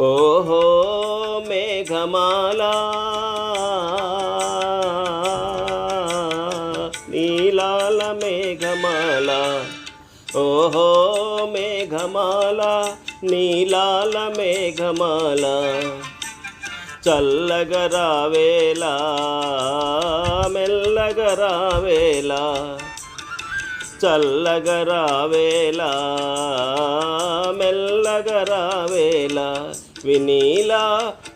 ఓహో మేఘమాల నీలాల మేఘమాల, ఓహో మేఘమాల నీలాల మేఘమాల, చల్లగరావేలా మెల్లగరావేలా, చల్లగరావేలా మెల్లగరావేలా, వినీలా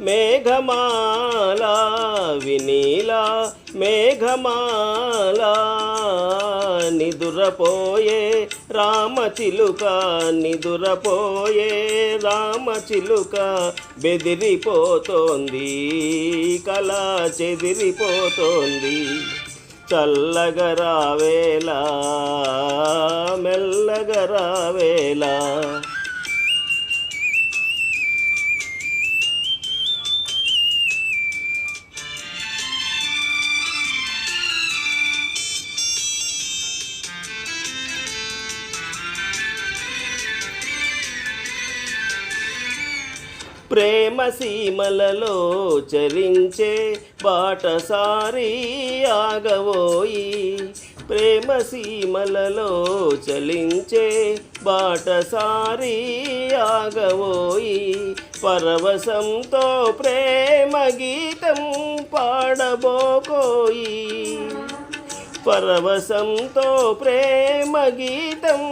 మేఘమాల వినీలా మేఘమాల, నిదురపోయే రామచిలుక నిదురపోయే రామచిలుక, బెదిరిపోతోంది కళ చెదిరిపోతోంది, చల్లగరావేలా మెల్లగరావేలా. ప్రేమ సీమలలో చరించే బాటసారి ఆగవోయి, ప్రేమ సీమలలో చలించే బాటసారి ఆగవోయి, పరవశంతో ప్రేమ గీతం పాడబోకోయి, పరవశంతో ప్రేమ గీతం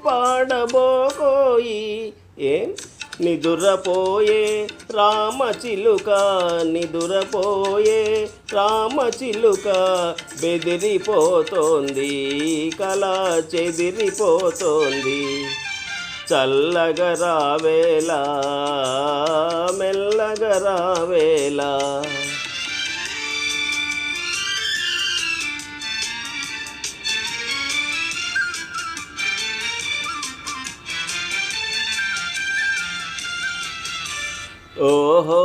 పాడబోకోయి. ఏం నిదురపోయే రామచిలుక నిదురపోయే రామచిలుక, బెదిరిపోతోంది కళ చెదిరిపోతోంది, చల్లగరావేలా మెల్లగరావేలా. ఓహో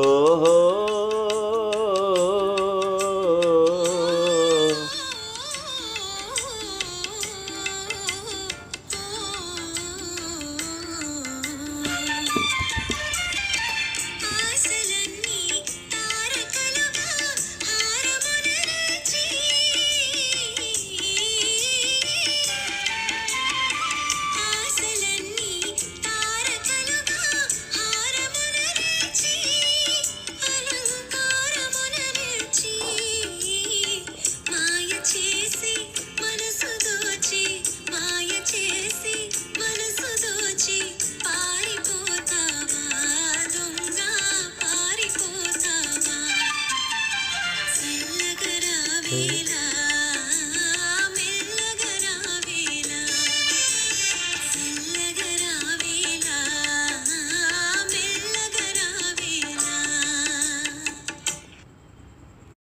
ఓహో Hey.